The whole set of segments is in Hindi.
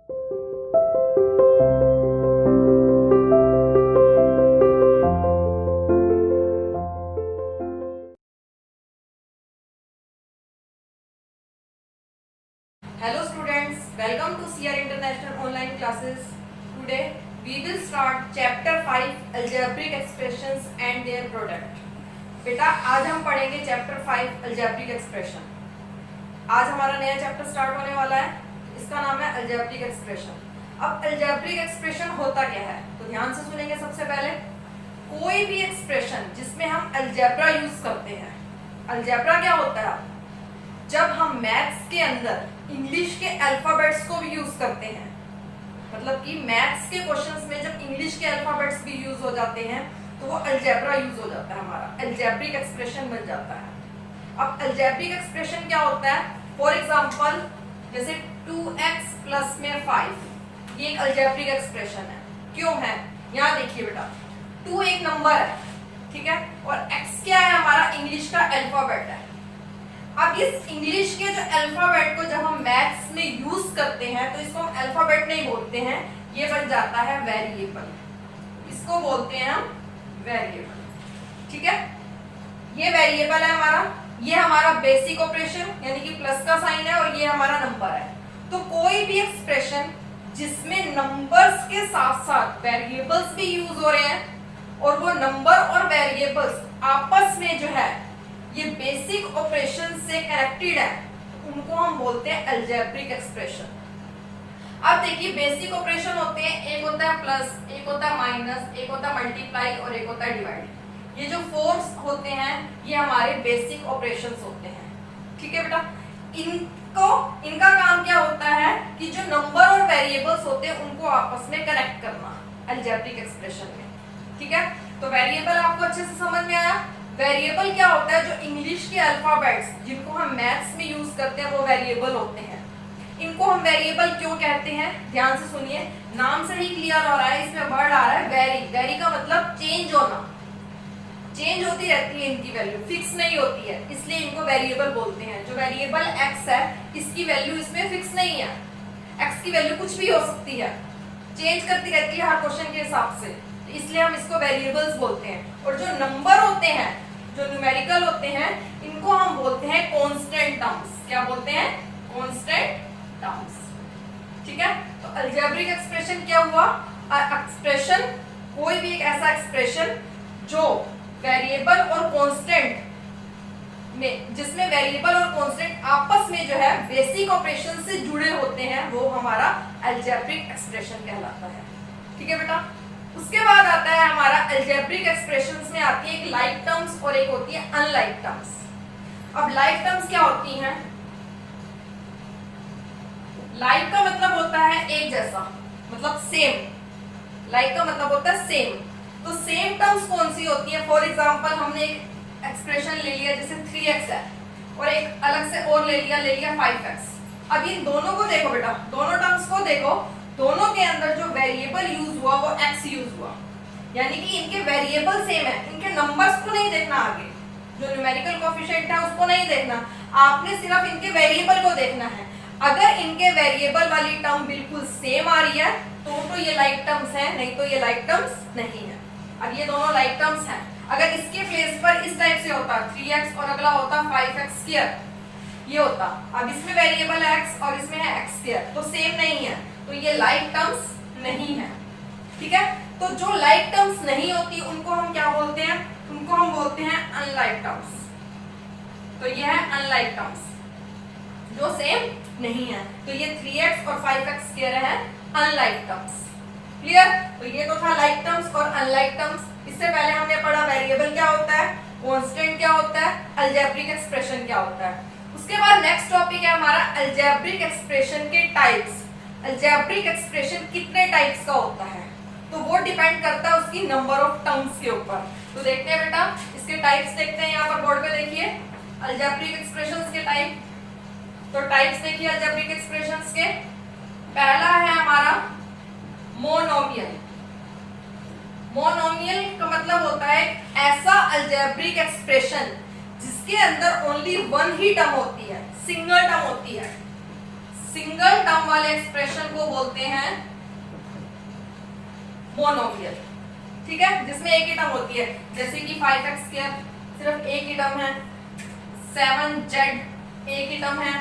Hello students, welcome to CR International Online Classes. Today we will start chapter 5 Algebraic Expressions and their product. बेटा आज हम पढ़ेंगे चैप्टर 5 Algebraic Expression. आज हमारा नया चैप्टर स्टार्ट होने वाला है, इसका नाम है Algebraic Expression. अब Algebraic Expression होता क्या है, तो ध्यान से सुनेंगे. सबसे पहले कोई भी एक्सप्रेशन जिसमें हम अलजेब्रा यूज करते हैं. अलजेब्रा क्या होता है? जब हम मैथ्स के अंदर इंग्लिश के अल्फाबेट्स को भी यूज करते हैं, मतलब कि मैथ्स के क्वेश्चंस में जब इंग्लिश के अल्फाबेट्स भी यूज हो जाते हैं तो वो अलजेब्रा यूज हो जाता है, हमारा अलजेब्रिक एक्सप्रेशन बन जाता है. अब अलजेब्रिक एक्सप्रेशन क्या होता है? फॉर एग्जांपल जैसे 2x प्लस में 5, ये एक अलजेब्रिक एक्सप्रेशन है. क्यों है? यहाँ देखिए बेटा, 2 एक नंबर है, ठीक है, और x क्या है? हमारा इंग्लिश का अल्फाबेट है. अब इस इंग्लिश के जो अल्फाबेट को जब हम मैथ्स में यूज करते हैं तो इसको हम अल्फाबेट नहीं बोलते हैं, ये बन जाता है वेरिएबल. इसको बोलते हैं हम वेरिएबल, ठीक है. ये वेरिएबल है हमारा, ये हमारा बेसिक ऑपरेशन यानी कि प्लस का साइन है और ये हमारा नंबर है. तो कोई भी एक्सप्रेशन जिसमें नंबर्स के साथ साथ वेरिएबल्स भी यूज हो रहे हैं और वो नंबर और वेरिएबल्स आपस में जो है ये बेसिक ऑपरेशन से कनेक्टेड है, उनको हम बोलते हैं अलजेब्रिक एक्सप्रेशन. अब देखिए बेसिक ऑपरेशन होते हैं, एक होता है प्लस, एक होता है माइनस, एक होता है मल्टीप्लाई और एक होता है डिवाइड. ये जो फोर्स होते हैं ये हमारे बेसिक ऑपरेशंस होते हैं, ठीक है बेटा. इनका काम क्या होता है कि जो नंबर और वेरिएबल्स होते हैं उनको आपस में कनेक्ट करना अलजेब्रिक एक्सप्रेशन में, ठीक है. तो वेरिएबल आपको अच्छे से समझ में आया. वेरिएबल क्या होता है? जो इंग्लिश के अल्फाबेट्स जिनको हम मैथ्स में यूज करते हैं वो वेरिएबल होते हैं. इनको हम वेरिएबल क्यों कहते हैं? ध्यान से सुनिए, नाम से ही क्लियर हो रहा है, इसमें वर्ड आ रहा है वेरी. वेरी का मतलब चेंज होना, चेंज होती रहती है इनकी वैल्यू, फिक्स नहीं होती है, इसलिए इनको वेरिएबल बोलते हैं. जो वेरिएबल x है इसकी वैल्यू इसमें फिक्स नहीं है. x की वैल्यू कुछ भी हो सकती है, चेंज करती रहती है हर क्वेश्चन के हिसाब से, इसलिए हम इसको वेरिएबल्स बोलते हैं. और जो नंबर होते हैं, जो न्यूमेरिकल होते हैं, इनको हम बोलते हैं कांस्टेंट टर्म्स. क्या बोलते हैं? कांस्टेंट टर्म्स, ठीक है. तो अलजेब्रिक एक्सप्रेशन क्या हुआ? एक्सप्रेशन, कोई भी एक ऐसा एक्सप्रेशन जो वेरिएबल और कांस्टेंट में, जिसमें वेरिएबल और कांस्टेंट आपस में जो है बेसिक ऑपरेशन से जुड़े होते हैं, वो हमारा अलजेब्रिक एक्सप्रेशन कहलाता है, ठीक है बेटा. उसके बाद आता है हमारा अलजेब्रिक एक्सप्रेशंस में आती है एक लाइक टर्म्स और एक होती है अनलाइक टर्म्स. अब लाइक टर्म्स क्या होती हैं? लाइक का मतलब होता है एक जैसा, मतलब सेम. लाइक का मतलब होता है सेम. तो सेम टर्म्स कौन सी होती है? फॉर एग्जांपल हमने एक एक्सप्रेशन ले लिया जैसे 3x है और एक अलग से और ले लिया 5x. अब इन दोनों को देखो बेटा, दोनों टर्म्स को देखो, दोनों के अंदर जो वेरिएबल यूज हुआ वो x यूज हुआ, यानी कि इनके वेरिएबल सेम है. इनके नंबर्स को नहीं देखना, आगे जो न्यूमेरिकल कोएफिशिएंट है उसको नहीं देखना, आपने सिर्फ इनके वेरिएबल को देखना है. अगर इनके वेरिएबल वाली टर्म बिल्कुल सेम आ रही है तो ये लाइक टर्म्स है, नहीं तो ये लाइक टर्म्स नहीं है. अब ये दोनों लाइक टर्म्स हैं. अगर इसके प्लेस पर इस टाइप से होता 3x और अगला होता 5x स्क्वायर, ये होता. अब इसमें वेरिएबल है x और इसमें है x स्क्वायर, तो सेम नहीं है, तो ये लाइक टर्म्स नहीं है, ठीक है. तो जो लाइक टर्म्स नहीं होती उनको हम क्या बोलते हैं? उनको हम बोलते हैं अनलाइक टर्म्स. तो ये है अनलाइक टर्म्स, जो सेम नहीं है. तो ये 3x और 5x स्क्वायर है अनलाइक टर्म्स. क्लियर? तो ये तो था लाइक टर्म्स और अनलाइक टर्म्स. इससे पहले हमने पढ़ा वेरिएबल क्या होता है, कांस्टेंट क्या होता है, अलजेब्रिक एक्सप्रेशन क्या होता है. उसके बाद नेक्स्ट टॉपिक है हमारा अलजेब्रिक एक्सप्रेशन के टाइप्स. अलजेब्रिक एक्सप्रेशन कितने टाइप्स का होता है तो वो डिपेंड करता है उसकी नंबर ऑफ टर्म्स के ऊपर. तो देखते हैं बेटा, इसके टाइप्स देखते हैं. यहाँ पर बोर्ड पे देखिए अलजेब्रिक एक्सप्रेशंस के टाइप. तो टाइप्स देखिए अलजेब्रिक एक्सप्रेशंस के. पहला है हमारा मोनोमियल. मोनोमियल का मतलब होता है ऐसा अलजेब्रिक एक्सप्रेशन जिसके अंदर ओनली वन ही टर्म होती है, सिंगल टर्म होती है. सिंगल टर्म वाले एक्सप्रेशन को बोलते हैं मोनोमियल। ठीक है, जिसमें एक ही टर्म होती है, जैसे कि 5x² सिर्फ एक ही टर्म है, 7z एक ही टर्म है,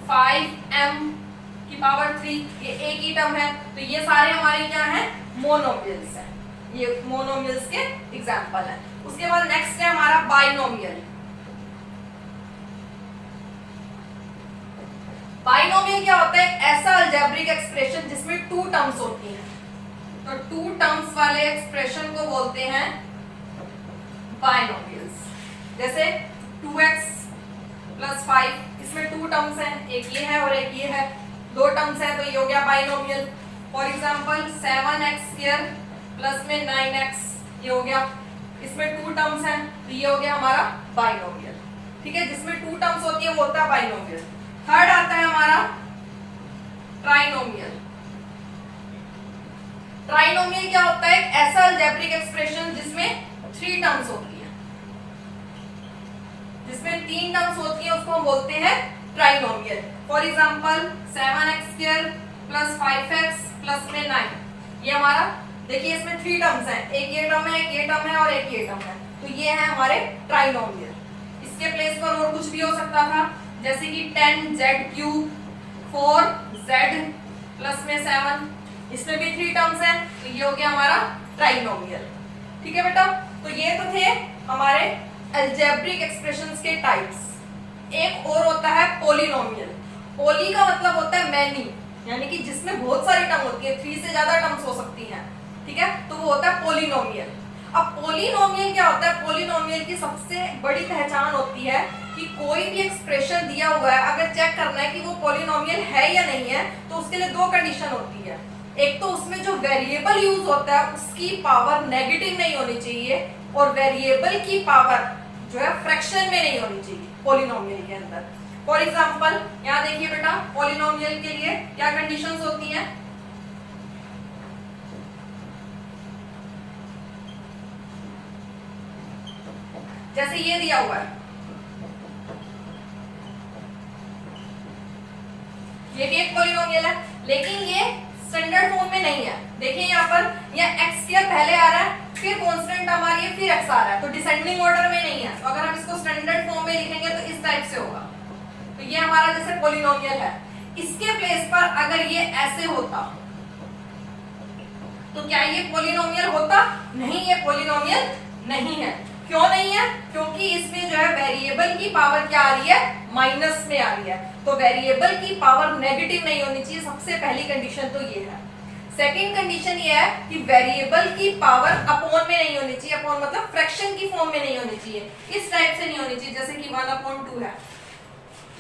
5m³ ये एक ही टर्म है। तो ये सारे हमारे क्या हैं, मोनोमियल्स हैं। ये मोनोमियल्स के एग्जांपल हैं। उसके बाद नेक्स्ट है हमारा बाइनोमियल। बाइनोमियल क्या होता है, एक ऐसा अलजेब्रिक एक्सप्रेशन जिसमें टू टर्म्स होती हैं। तो टू टर्म्स वाले एक्सप्रेशन को बोलते हैं बाइनोमियल्स। जैसे 2x + 5, इसमें टू टर्म्स हैं, एक ये है और एक ये है, दो टर्म्स है, तो ये हो गया binomial. For example 7x² plus में 9x, ये हो गया, इसमें टू टर्म्स हैं, तो ये हो गया हमारा बाइनोमियल। ठीक है, जिसमें टू टर्म्स होती है वो होता है बाइनोमियल। थर्ड आता है हमारा ट्राइनोमियल। ट्राइनोमियल क्या होता है, एक ऐसा अलजेब्रिक एक्सप्रेशन जिसमें थ्री टर्म्स होती है, जिसमें तीन टर्म्स होती है, उसको हम बोलते हैं trinomial. For example 7x² plus 5x plus में 9, ये हमारा देखिए इसमें थ्री टर्म्स हैं, एक ये टर्म है, एक ये टर्म है और एक ये टर्म है, तो ये है हमारे ट्राइनोमियल। इसके प्लेस पर और कुछ भी हो सकता था, जैसे कि 10z³ 4z प्लस में 7, इसमें भी थ्री टर्म्स हैं, तो ये हो गया हमारा ट्राइनोमियल। ठीक है बेटा, तो ये तो थे हमारे अलजेब्रिक एक्सप्रेशंस के टाइप्स। एक और होता है पॉलिनोमियल। पॉली का मतलब होता है मैनी, यानी कि जिसमें बहुत सारी टर्म होती है, 3 से ज्यादा टर्म्स हो सकती हैं। ठीक है, तो वो होता है पॉलिनोमियल। अब पॉलिनोमियल क्या होता है, पॉलिनोमियल की सबसे बड़ी पहचान होती है कि कोई भी एक्सप्रेशन दिया हुआ है, अगर चेक करना है कि वो पॉलिनोमियल है या नहीं है, तो उसके लिए दो कंडीशन होती है। एक तो उसमें जो वेरिएबल यूज होता है उसकी पावर नेगेटिव नहीं होनी चाहिए, और वेरिएबल की पावर जो है फ्रैक्शन में नहीं होनी चाहिए पॉलिनोमियल के अंदर। फॉर एग्जांपल यहाँ देखिए बेटा, पॉलिनोमियल के लिए क्या कंडीशंस होती हैं, जैसे ये दिया हुआ है, ये भी एक पॉलिनोमियल है, लेकिन ये स्टैंडर्ड फॉर्म में नहीं है। देखिए यहाँ पर ये x² पहले आ रहा है, फिर कांस्टेंट टर्म आ रही है, फिर x आ रहा है, तो डिसेंडिंग ऑर्डर में नहीं है। तो अगर हम इसको स्टैंडर्ड फॉर्म में लिखेंगे तो इस टाइप से होगा। तो ये हमारा जैसे पॉलिनोमियल है, इसके प्लेस पर अगर ये ऐसे होता तो क्या ये पॉलिनोमियल होता? नहीं, ये पॉलिनोमियल नहीं है। क्यों नहीं है? क्योंकि इसमें जो है वेरिएबल की पावर क्या आ रही है, माइनस में आ रही है। तो वेरिएबल की पावर नेगेटिव नहीं होनी चाहिए, सबसे पहली कंडीशन तो ये है। सेकेंड कंडीशन ये है कि वेरिएबल की पावर अपॉन में नहीं होनी चाहिए, अपॉन मतलब फ्रैक्शन की फॉर्म में नहीं होनी चाहिए, इस टाइप से नहीं होनी चाहिए, जैसे कि 1/2 है,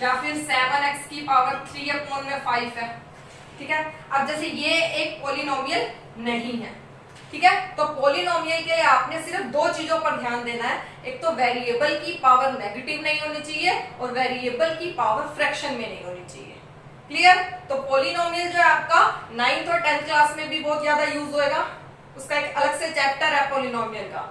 या फिर 7x⁵ है। ठीक है, अब जैसे ये एक पॉलिनोमियल नहीं है। ठीक है, तो पॉलिनोमियल के लिए आपने सिर्फ दो चीजों पर ध्यान देना है, एक तो वेरिएबल की पावर नेगेटिव नहीं होनी चाहिए और वेरिएबल की पावर फ्रैक्शन में नहीं होनी चाहिए। क्लियर? तो पॉलिनोमियल जो है आपका 9th और 10th क्लास में भी बहुत ज्यादा यूज होएगा, उसका एक अलग से चैप्टर है पॉलिनोमियल का।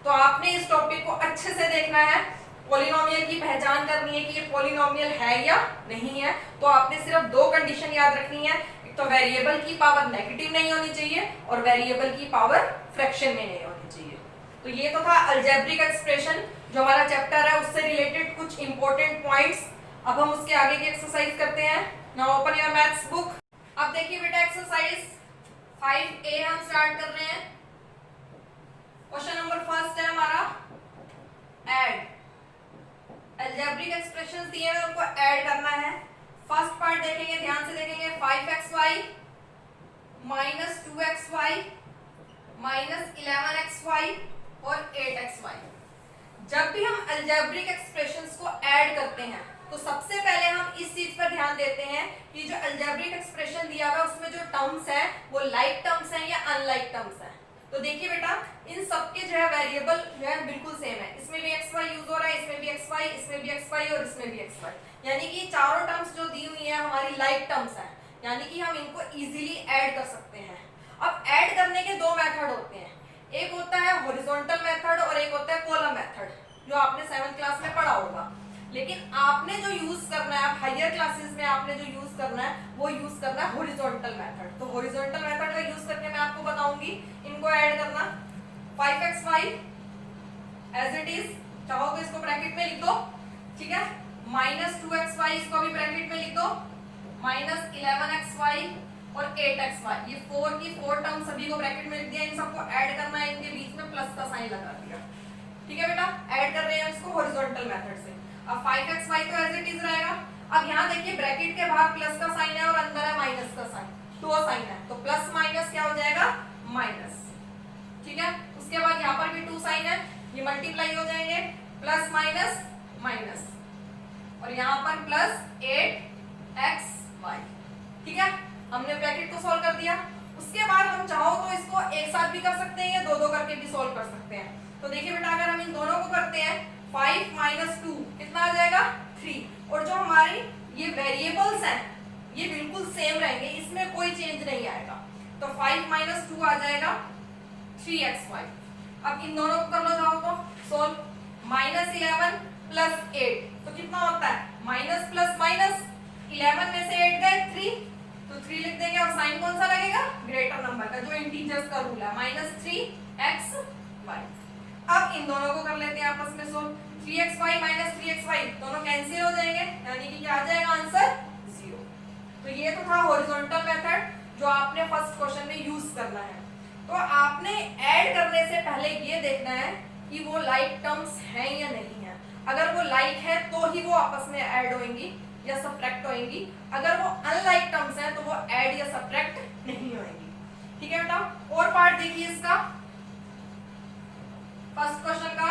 तो आपने इस टॉपिक को अच्छे से देखना है, पॉलिनोमियल की पहचान करनी है कि ये पॉलिनोमियल है या नहीं है। तो आपने सिर्फ दो कंडीशन याद रखनी है, तो वेरिएबल की पावर नेगेटिव नहीं होनी चाहिए और वेरिएबल की पावर फ्रैक्शन में नहीं होनी चाहिए। तो ये तो था अलजेब्रिक एक्सप्रेशन, जो हमारा चैप्टर है उससे रिलेटेड कुछ इंपॉर्टेंट पॉइंट्स। अब हम उसके आगे की एक्सरसाइज करते हैं। Now open your maths book. अब देखिए बेटा एक्सरसाइज 5A हम स्टार्ट कर रहे हैं। क्वेश्चन नंबर फर्स्ट है हमारा ऐड। अलजेब्रिक एक्सप्रेशंस दिए हैं, उनको ऐड करना है। फर्स्ट पार्ट देखेंगे, ध्यान से देखेंगे, 5xy minus 2xy minus 11xy और 8xy। जब भी हम अलजेब्रिक एक्सप्रेशंस को ऐड करते हैं तो सबसे पहले हम इस चीज पर ध्यान देते हैं कि जो अलजेब्रिक एक्सप्रेशन दिया हुआ है उसमें जो टर्म्स है वो लाइक टर्म्स हैं या अनलाइक टर्म्स हैं। तो देखिए बेटा, इन सबके जो है वेरिएबल जो है बिल्कुल सेम है, इसमें भी xy यूज हो रहा है, इसमें भी xy, इसमें भी xy और इसमें भी xy, यानी कि चारों टर्म्स जो दी हुई है हमारी लाइक टर्म्स हैं, यानी कि हम इनको इजीली ऐड कर सकते हैं। अब ऐड करने के दो मेथड होते हैं, एक होता है हॉरिजॉन्टल मेथड और एक होता है कॉलम मेथड, जो आपने 7th क्लास में पढ़ा होगा। लेकिन आपने जो यूज करना है, हायर क्लासेस में आपने जो यूज करना है वो यूज करना है हॉरिजॉन्टल मेथड। तो हॉरिजॉन्टल मेथड का यूज करके मैं आपको बताऊंगी इनको ऐड करना। 5xy एज इट इज, चाहो तो इसको ब्रैकेट में लिख दो, ठीक है, -2xy इसको भी ब्रैकेट में लिख दो, -11xy और 8xy, ये 4 की 4 टर्म सभी को ब्रैकेट में लिख दिया। इन सबको ऐड करना है, इनके बीच में प्लस का साइन लगा दिया, ठीक है बेटा। ऐड कर रहे हैं इसको हॉरिजॉन्टल मेथड से। अब 5xy तो एज इट इज रहेगा। अब यहाँ देखिए ब्रैकेट के बाहर प्लस का साइन है और अंदर है माइनस का साइन, दो साइन है, तो प्लस माइनस क्या हो जाएगा, माइनस, ठीक है। उसके बाद यहाँ पर भी 2 साइन है, ये मल्टीप्लाई हो जाएंगे, प्लस माइनस माइनस, और यहाँ पर प्लस 8xy, ठीक है। हमने ब्रैकेट को सॉल्व कर दिया। उसके बाद हम चाहो तो इसको एक साथ भी कर सकते हैं या दो दो करके भी सॉल्व कर सकते हैं। तो देखिए बेटा, अगर हम इन दोनों को करते हैं 5 - 2 कितना आ जाएगा, 3, और जो हमारी ये वेरिएबल्स हैं ये बिल्कुल सेम रहेंगे, इसमें कोई चेंज नहीं आएगा। तो 5 - 2 आ जाएगा 3xy। अब इन दोनों को कर लो चाहो तो सोल्व। -11 + 8 तो कितना होता है, माइनस प्लस माइनस, 11 में से 8 गए 3, तो 3 लिख देंगे, और साइन कौन सा लगेगा, ग्रेटर नंबर का, जो इंटीजर्स का रूल है, -3xy। अब इन दोनों को कर लेते हैं आपस में सोल्व। 3xy - 3xy दोनों कैंसिल हो जाएंगे, यानी कि क्या आ जाएगा आंसर, 0। तो ये तो था हॉरिजॉन्टल मेथड जो आपने फर्स्ट क्वेश्चन में यूज करना है। तो आपने ऐड करने से पहले ये देखना है कि वो लाइक टर्म्स हैं या नहीं है। अगर वो लाइक है तो ही वो आपस में ऐड होंगी या सब्ट्रैक्ट होंगी, अगर वो अनलाइक टर्म्स हैं तो वो ऐड या सब्ट्रैक्ट नहीं होंगी, ठीक है बेटा। और पार्ट देखिए इसका, फर्स्ट क्वेश्चन का,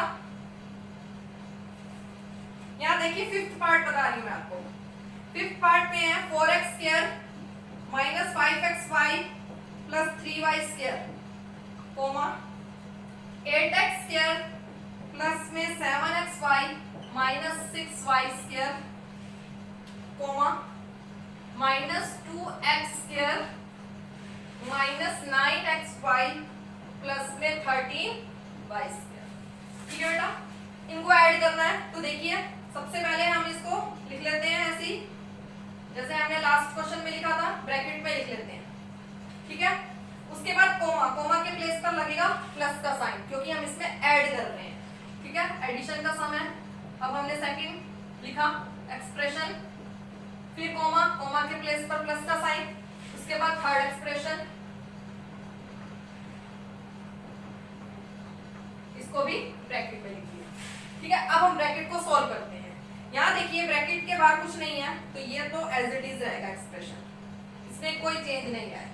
यहाँ देखिए फिफ्थ पार्ट बता रही हूँ मैं आपको। फिफ्थ पार्ट में है 4x² - 5xy + 3y², coma 8x² plus में 7xy - 6y², coma -2x² - 9xy plus में 13y², ठीक है बेटा। इनको ऐड करना है। तो देखिए सबसे पहले हम इसको लिख लेते हैं ऐसे ही, जैसे हमने लास्ट क्वेश्चन में लिखा था, ब्रैकेट में लिख लेते हैं, ठीक है। उसके बाद कोमा, कोमा के प्लेस पर लगेगा प्लस का साइन, क्योंकि हम इसमें ऐड कर रहे हैं, ठीक है, एडिशन का सम है। अब हमने सेकंड लिखा एक्सप्रेशन, फिर कोमा, कोमा के प्लेस पर प्लस का साइन, उसके बाद थर्ड एक्सप्रेशन, इसको भी ब्रैकेट में लिख दिया, ठीक है। अब हम ब्रैकेट को सॉल्व करते हैं। यहाँ देखिए ब्रैकेट के बाहर कुछ नहीं है, तो ये तो एज इट इज रहेगा एक्सप्रेशन, इसमें कोई चेंज नहीं आएगा।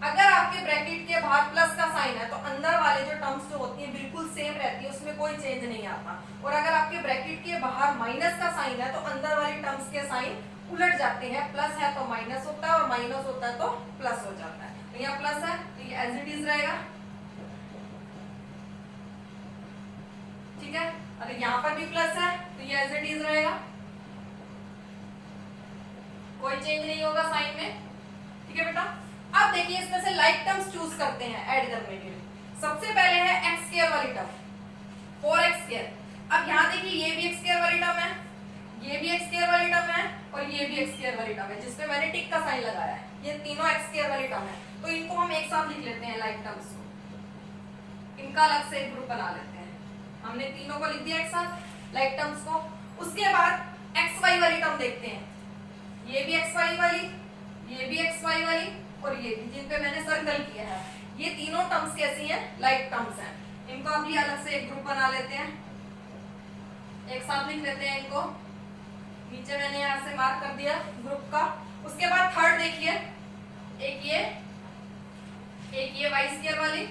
अगर आपके ब्रैकेट के बाहर प्लस का साइन है तो अंदर वाले जो टर्म्स जो होती हैं बिल्कुल सेम रहती है, उसमें कोई चेंज नहीं आता। और अगर आपके ब्रैकेट के बाहर माइनस का साइन है तो अंदर वाली टर्म्स के साइन उलट जाते हैं, प्लस है तो माइनस होता है और माइनस होता है तो प्लस हो जाता है। तो यहाँ प्लस है तो ये एज इट इज रहेगा, ठीक है। अगर यहाँ पर भी प्लस है तो ये एज इट इज रहेगा, कोई चेंज नहीं होगा साइन में, ठीक है बेटा। अब देखिए इसमें से लाइक टर्म्स चूज करते हैं ऐड करने के लिए। सबसे पहले है x² वाली टर्म, 4x²। अब यहाँ देखिए ये भी x² वाली टर्म है, ये भी x² वाली टर्म है और ये भी x² वाली टर्म है, जिसपे मैंने टिक का साइन लगाया है। ये तीनों x² वाली टर्म है, तो इनको हम एक साथ लिख लेते हैं लाइक टर्म्स को, इनका अलग से एक ग्रुप बना लेते हैं। हमने तीनों को लिख दिया एक साथ लाइक टर्म्स को। उसके बाद xy वाली टर्म देखते हैं, ये भी xy वाली, ये भी xy वाली और ये भी, जिन पे मैंने सर्कल किया है, ये तीनों टर्म्स कैसी हैं, लाइक टर्म्स हैं। इनको अभी अलग से एक ग्रुप बना लेते हैं, एक साथ लिख लेते हैं इनको। नीचे मैंने यहाँ से मार्क कर दिया ग्रुप का। उसके बाद थर्ड देखिए, एक ये y² वाली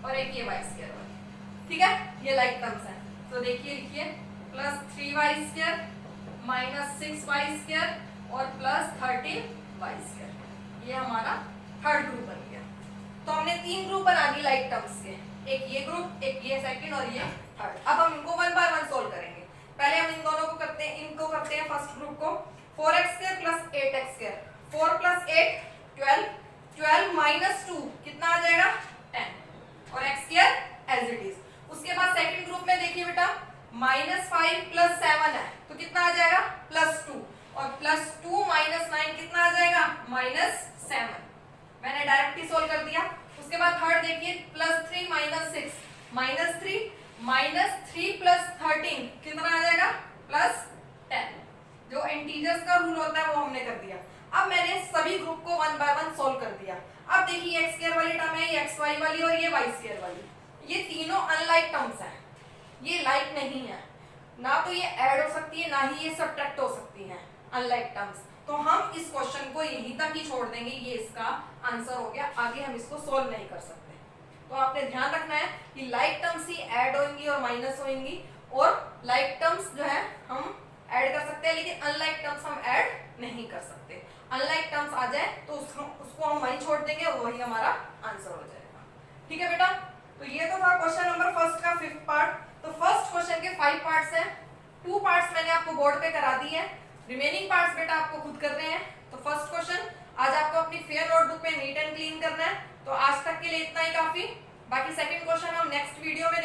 और एक ये y² वाली, ठीक है, ये लाइक टर्म्स हैं। तो देखिए लिखिए +3y² - 6y² और +13y², ये हमारा थर्ड ग्रुप बन गया। तो हमने 3 ग्रुप बना दिए लाइक टर्म्स के, एक ये ग्रुप, एक ये सेकंड और ये थर्ड। अब हम इनको 1 बाय 1 सोल्व करेंगे। पहले हम इन दोनों को करते हैं, इनको करते हैं फर्स्ट ग्रुप को। 4x² + 8x², 4 + 8 12, 12 - 2 कितना आ जाएगा, 10, और x² एज इट इज। उसके बाद सेकंड ग्रुप में देखिए बेटा -5 प्लस 7 है तो कितना आ जाएगा +2, और +2 - 9 कितना आ जाएगा -7। मैंने डायरेक्ट ही सोल्व कर दिया। उसके बाद थर्ड देखिए, +3 - 6 -3 -3 + 13 कितना आ जाएगा +10। जो इंटीजर्स का रूल होता है वो हमने कर दिया। अब मैंने सभी ग्रुप को 1 बाय 1 सोल्व कर दिया। अब देखिए x² वाली टर्म है, ये xy वाली और ये y² वाली, ये तीनों अनलाइक टर्म्स हैं, ये लाइक नहीं है, ना तो ये ऐड हो सकती है ना ही ये सब्ट्रैक्ट हो सकती है, अनलाइक टर्म्स। तो हम इस क्वेश्चन को यहीं तक ही छोड़ देंगे, ये इसका आंसर हो गया, आगे हम इसको सोल्व नहीं कर सकते। तो आपने ध्यान रखना है कि लाइक टर्म्स ही ऐड होंगी और माइनस होंगी, और लाइक टर्म्स जो है हम ऐड कर सकते हैं, लेकिन अनलाइक टर्म्स हम ऐड नहीं कर सकते। अनलाइक टर्म्स आ जाए तो उसको हम वहीं छोड़ देंगे और वही हमारा आंसर हो जाएगा। ठीक है बेटा, तो ये तो था क्वेश्चन नंबर फर्स्ट का 5th पार्ट। तो फर्स्ट क्वेश्चन के 5 पार्ट्स हैं, 2 पार्ट्स मैंने आपको बोर्ड पे करा दी है, रिमेनिंग पार्ट्स बेटा आपको खुद करने हैं। तो फर्स्ट क्वेश्चन आज आपको अपनी फेयर नोटबुक पे नीट एंड क्लीन करना है। तो आज तक के लिए इतना ही काफी, बाकी सेकंड क्वेश्चन हम नेक्स्ट वीडियो में